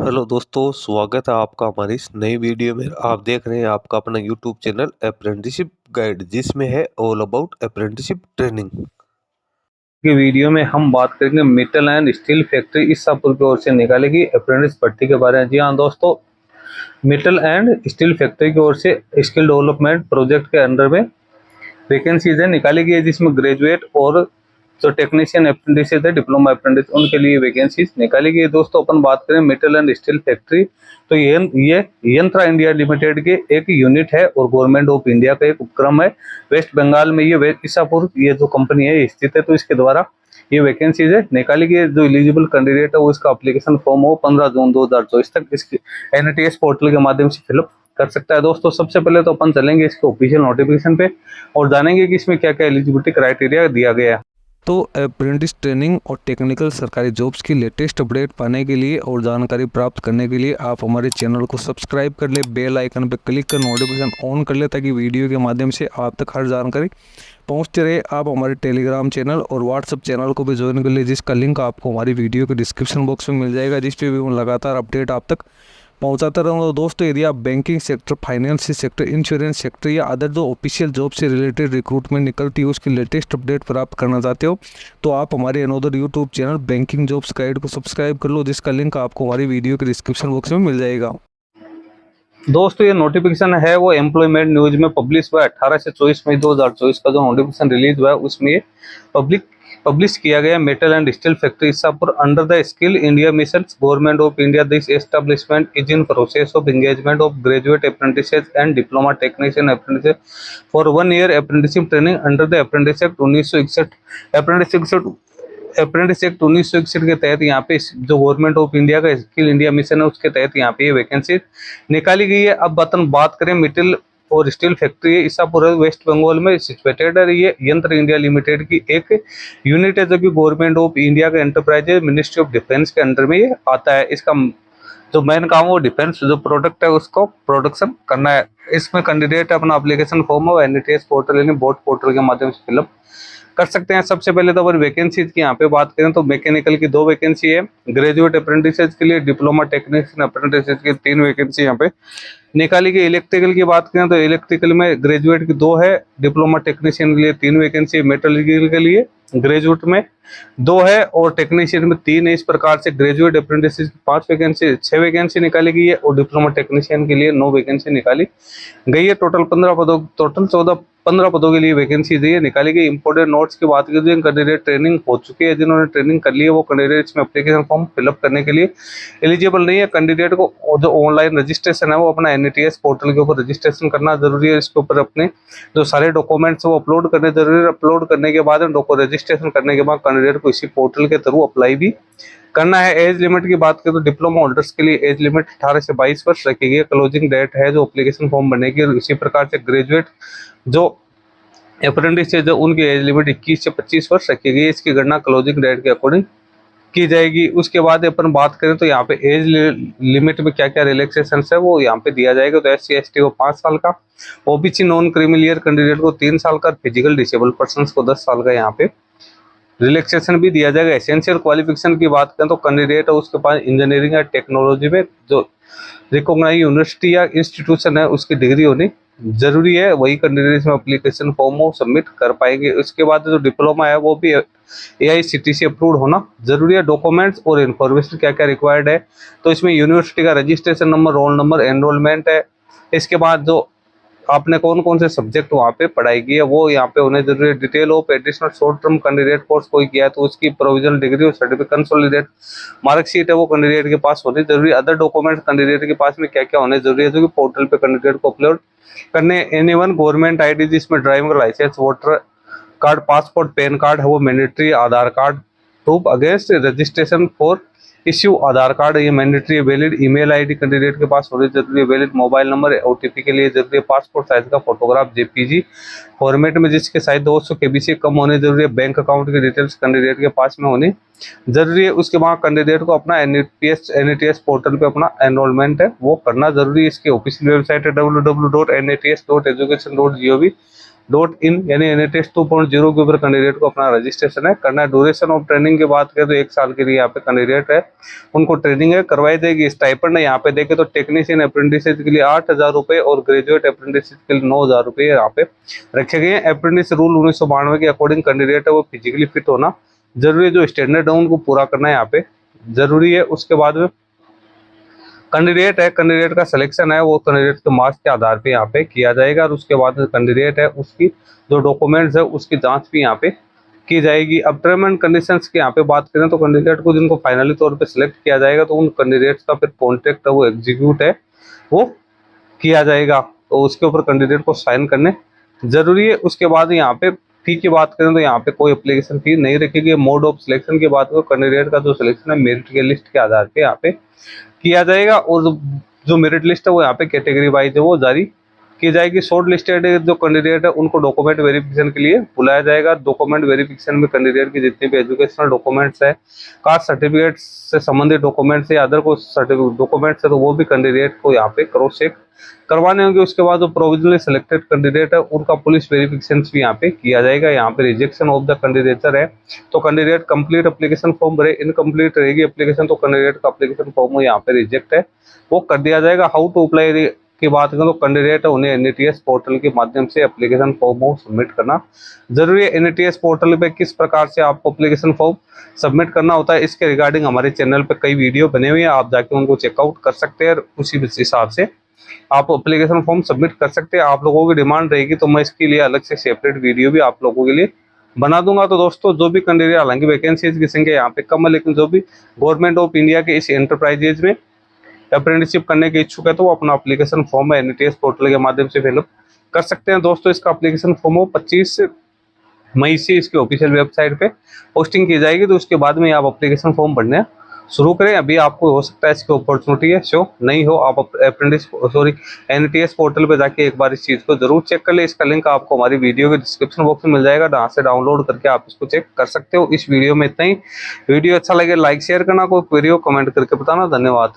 Hello दोस्तों, स्वागत है आपका हमारी इस नई वीडियो में। आप देख रहे हैं आपका अपना यूट्यूब चैनल अप्रेंटिसशिप गाइड, जिसमें है ऑल अबाउट अप्रेंटिसशिप ट्रेनिंग। की वीडियो में हम बात करेंगे metal and steel factory Isapur की ओर से निकाली गई अप्रेंटिस भर्ती के बारे में। जी हाँ दोस्तों, मेटल एंड स्टील फैक्ट्री की ओर से स्किल डेवलपमेंट प्रोजेक्ट के अंडर में वैकेंसीज है निकाली गई है, जिसमें ग्रेजुएट और जो टेक्नीशियन अप्रेंटिस है, डिप्लोमा अप्रेंटिस, उनके लिए वैकेंसीज निकाली गई है। दोस्तों अपन बात करें मेटल एंड स्टील फैक्ट्री, तो ये यंत्रा इंडिया लिमिटेड के एक यूनिट है और गवर्नमेंट ऑफ इंडिया का एक उपक्रम है। वेस्ट बंगाल में ये ईसापुर ये जो कंपनी है स्थित है, तो इसके द्वारा ये वैकेंसीज है निकाली गई है। जो एलिजिबल कैंडिडेट है वो इसका एप्लीकेशन फॉर्म हो 15 जून 2024 तक इसकी NITS पोर्टल के माध्यम से फिलअप कर सकता है। दोस्तों सबसे पहले तो अपन चलेंगे इसके ऑफिशियल नोटिफिकेशन पे और जानेंगे कि इसमें क्या क्या एलिजिबिलिटी क्राइटेरिया दिया गया है। तो अप्रेंटिस ट्रेनिंग और टेक्निकल सरकारी जॉब्स की लेटेस्ट अपडेट पाने के लिए और जानकारी प्राप्त करने के लिए आप हमारे चैनल को सब्सक्राइब कर ले, बेल आइकन पर क्लिक कर नोटिफिकेशन ऑन कर ले, ताकि वीडियो के माध्यम से आप तक हर जानकारी पहुंचते रहे। आप हमारे टेलीग्राम चैनल और व्हाट्सएप चैनल को भी ज्वाइन कर ले, जिसका लिंक आपको हमारी वीडियो के डिस्क्रिप्शन बॉक्स में मिल जाएगा, जिस पे भी मैं लगातार अपडेट आप तक पहुंचाता रहूँगा। दोस्तों यदि आप banking sector, finance sector, insurance sector या अदर जो ऑफिशियल जॉब से रिलेटेड रिक्रूटमेंट निकलती है उसकी लेटेस्ट अपडेट प्राप्त करना चाहते हो, तो आप हमारे another YouTube channel banking jobs guide को सब्सक्राइब कर लो, जिसका लिंक आपको हमारी वीडियो के डिस्क्रिप्शन बॉक्स में मिल जाएगा। दोस्तों ये नोटिफिकेशन है वो एम्प्लॉयमेंट न्यूज में पब्लिश हुआ 18 से 24 मई 2024 का जो नोटिफिकेशन रिलीज हुआ है उसमें ये पब्लिश किया गया। Metal and steel factory Isapur under the skill India mission government of India, this establishment is in process of engagement of graduate apprentices and diploma technician apprentice for 1 year apprenticeship training under the apprentice act 1961। Apprentice act 1961 के तहत यहाँ पे जो government of India का skill India mission है उसके तहत यहाँ पे ये वैकेंसी निकाली गई है। अब अपन बात करें मेटल और steel factory Ishapur west Bengal में सिचुएटेड है। ये यंत्र इंडिया लिमिटेड की एक यूनिट है जो कि गवर्नमेंट ऑफ इंडिया का एंटरप्राइज है, मिनिस्ट्री ऑफ डिफेंस के अंडर में ये आता है। इसका जो मेन काम है वो डिफेंस जो प्रोडक्ट है उसको प्रोडक्शन करना है। इसमें कैंडिडेट अपना एप्लीकेशन फॉर्म है NITS पोर्टल यानी बोर्ड पोर्टल के माध्यम से फिलअप कर सकते हैं। सबसे पहले तो अगर वैकेंसीज की यहाँ पे बात करें तो मैकेनिकल की 2 वैकेंसी है, ग्रेजुएट अप्रेंटिसेस के लिए, डिप्लोमा टेक्नीशियन अप्रेंटिसेस की 3 वैकेंसी यहाँ पे निकाली गई। इलेक्ट्रिकल की बात करें तो इलेक्ट्रिकल में ग्रेजुएट की 2 है, डिप्लोमा टेक्नीशियन के लिए 3 वैकेंसी, मेटलर्जिकल के लिए ग्रेजुएट में 2 है और टेक्नीशियन में 3 है। इस प्रकार से ग्रेजुएट अप्रेंटिसेस की 5 वैकेंसी 6 वैकेंसी निकाली गई है और डिप्लोमा टेक्नीशियन के लिए 9 वैकेंसी निकाली गई है। टोटल 15 पदों के लिए वैकेंसी दी है निकाली गई। इंपोर्टेंट नोट्स की बात करें, कैंडिडेट ट्रेनिंग हो चुकी है, जिन्होंने ट्रेनिंग कर ली है वो कैंडिडेट इसमें एप्लीकेशन फॉर्म फिलअप करने के लिए एलिजिबल नहीं है। कैंडिडेट को जो ऑनलाइन रजिस्ट्रेशन है वो अपना NITS पोर्टल के ऊपर रजिस्ट्रेशन करना जरूरी है। इसके ऊपर अपने जो सारे डॉक्यूमेंट्स वो अपलोड करने जरूरी है। अपलोड करने के बाद रजिस्ट्रेशन करने के बाद कैंडिडेट को इसी पोर्टल के थ्रू अप्लाई भी करना है। एज लिमिट की बात करें तो डिप्लोमा होल्डर्स के लिए एज लिमिट 18 से 22 वर्ष रखी गई है। क्लोजिंग डेट है जो एप्लीकेशन फॉर्म भरने की, और इसी प्रकार से ग्रेजुएट जो अप्रेंटिस है जो उनकी एज लिमिट 21 से 25 वर्ष रखी गई है। इसकी गणना क्लोजिंग डेट के अकॉर्डिंग की जाएगी। उसके बाद अपन बात करें तो यहाँ पे एज लिमिट में क्या क्या रिलैक्सेशन है वो यहाँ पे दिया जाएगा। तो SC/ST को 5 साल का, OBC नॉन क्रीमिलियर कैंडिडेट को 3 साल का, फिजिकल डिसेबल पर्सन को 10 साल का यहाँ पे रिलैक्सेशन भी दिया जाएगा। एसेंशियल क्वालिफिकेशन की बात करें तो कैंडिडेट है उसके पास इंजीनियरिंग या टेक्नोलॉजी में जो रिकॉग्नाइज यूनिवर्सिटी या इंस्टीट्यूशन है उसकी डिग्री होनी जरूरी है, वही कैंडिडेट इसमें एप्लीकेशन फॉर्म वो सबमिट कर पाएंगे। उसके बाद जो डिप्लोमा है वो भी AICTE अप्रूव्ड होना जरूरी है। डॉक्यूमेंट्स और इन्फॉर्मेशन क्या क्या रिक्वायर्ड है, तो इसमें यूनिवर्सिटी का registration number, roll number, enrolment है। इसके बाद जो आपने कौन कौन से सब्जेक्ट वहाँ पे पढ़ाई की है वो यहाँ पे होने जरूरी है। Detail of additional short term candidate course कोई किया है तो उसकी प्रोविजनल डिग्री और सर्टिफिकेट कंसोलिडेट मार्कशीट है वो कैंडिडेट के पास होनी जरूरी है। अदर डॉक्यूमेंट्स कैंडिडेट के पास में क्या क्या होने जरूरी है जो कि पोर्टल पे कैंडिडेट को अपलोड करने। Anyone गवर्नमेंट ID जिसमें driving licence, voter card, passport, PAN card है वो mandatory, Aadhaar card proof against registration for issue Aadhaar card ये मैंडेटरी है। वैलिड ईमेल ID कैंडिडेट के पास होनी जरूरी है। वैलिड मोबाइल नंबर OTP के लिए जरूरी है। पासपोर्ट साइज का फोटोग्राफ JPG फॉर्मेट में जिसके साइज 200 KB से कम होने जरूरी है। बैंक अकाउंट की डिटेल्स कैंडिडेट के पास में होनी जरूरी है। उसके बाद कैंडिडेट को अपना NITS पोर्टल पे अपना एनरोलमेंट है वो करना जरूरी है। इसकी ऑफिशियल वेबसाइट है www.nits.education.gov .in यानी NATEST 2.0 के ऊपर कैंडिडेट को अपना रजिस्ट्रेशन है करना है। ड्यूरेशन ऑफ ट्रेनिंग की बात करें तो 1 साल के लिए यहाँ पे कैंडिडेट है उनको ट्रेनिंग है करवाई जाएगी। स्टाइपेंड है यहाँ पे देखें तो टेक्नीशियन अप्रेंटिस के लिए 8,000 रुपये और ग्रेजुएट अप्रेंटिस के लिए 9,000 रुपये यहाँ पे रखे गए हैं। अप्रेंटिस रूल 1992 के अकॉर्डिंग कैंडिडेट है वो फिजिकली फिट होना जरूरी है, जो स्टैंडर्ड है उनको पूरा करना है यहाँ पे जरूरी है। उसके बाद में कैंडिडेट है, कैंडिडेट का सिलेक्शन है वो कैंडिडेट के मार्क्स के आधार पे यहाँ पे किया जाएगा और उसके बाद कैंडिडेट है उसकी जो डॉक्यूमेंट्स है उसकी जांच भी यहाँ पे की जाएगी। अब टर्म एंड कंडीशंस की यहाँ पे बात करें तो कैंडिडेट को जिनको फाइनली तौर पे सिलेक्ट किया जाएगा तो उन कैंडिडेट्स का फिर कॉन्ट्रैक्ट है वो एग्जीक्यूट है वो किया जाएगा, तो उसके ऊपर कैंडिडेट को साइन करने जरूरी है। उसके बाद यहाँ पे फी की बात करें तो यहाँ पे कोई एप्लीकेशन फी नहीं रखेगी। मोड ऑफ सिलेक्शन की बात करें कैंडिडेट का जो सिलेक्शन है मेरिट के लिस्ट के आधार पे यहाँ पे किया जाएगा और जो मेरिट लिस्ट है वो यहाँ पे कैटेगरी वाइज है वो जारी की जाएगी। शॉर्ट लिस्टेड जो कैंडिडेट है उनको डॉक्यूमेंट वेरिफिकेशन के लिए बुलाया जाएगा। डॉक्यूमेंट वेरिफिकेशन में कैंडिडेट की जितनी भी एजुकेशनल डॉक्यूमेंट्स है, कास्ट सर्टिफिकेट से संबंधित डॉक्यूमेंट्स है, अदर को सर्टिफिकेट डॉक्यूमेंट्स है तो वो भी कैंडिडेट को यहाँ पे क्रॉस चेक करवाने होंगे। उसके बाद जो प्रोविजनली सिलेक्टेड कैंडिडेट है उनका पुलिस वेरिफिकेशन भी यहाँ पे किया जाएगा। यहाँ पे रिजेक्शन ऑफ द कैंडिडेचर है तो कैंडिडेट कंप्लीट एप्लीकेशन फॉर्म भरे, इनकम्प्लीट रहेगी एप्लीकेशन तो कैंडिडेट का एप्लीकेशन फॉर्म यहाँ पे रिजेक्ट है वो कर दिया जाएगा। हाउ टू अप्लाई की बात करें तो कैंडिडेट है उन्हें NATS पोर्टल के माध्यम से एप्लीकेशन फॉर्म को सबमिट करना जरूरी है। NATS पोर्टल पे किस प्रकार से आपको एप्लीकेशन फॉर्म सबमिट करना होता है इसके रिगार्डिंग हमारे चैनल पे कई वीडियो बने हुए हैं, आप जाके उनको चेकआउट कर सकते हैं। उसी हिसाब से आप एप्लीकेशन फॉर्म सबमिट कर सकते हैं। आप लोगों की डिमांड रहेगी तो मैं इसके लिए अलग से सेपरेट वीडियो भी आप लोगों के लिए बना दूंगा। तो दोस्तों जो भी कैंडिडेट, हालांकि वैकेंसीज की संख्या यहाँ पे कम है लेकिन जो भी गवर्नमेंट ऑफ इंडिया के इस एंटरप्राइजेज में अप्रेंटिसशिप करने के इच्छुक है तो वो अपना एप्लीकेशन फॉर्म है NATS पोर्टल के माध्यम से फिलअप कर सकते हैं। दोस्तों इसका एप्लीकेशन फॉर्म हो 25 मई से इसकी ऑफिशियल वेबसाइट पे पोस्टिंग की जाएगी तो उसके बाद में आप एप्लीकेशन फॉर्म भरने शुरू करें। अभी आपको हो सकता है इसकी अपॉर्चुनिटी है शो नहीं हो, आप NATS पोर्टल पे जाके एक बार इस चीज़ को जरूर चेक कर ले। इसका लिंक आपको हमारी वीडियो के डिस्क्रिप्शन बॉक्स में मिल जाएगा, जहाँ से डाउनलोड करके आप इसको चेक कर सकते हो। इस वीडियो में इतना ही। वीडियो अच्छा लगे लाइक शेयर करना, कोई क्वेरी हो कमेंट करके बताना। धन्यवाद।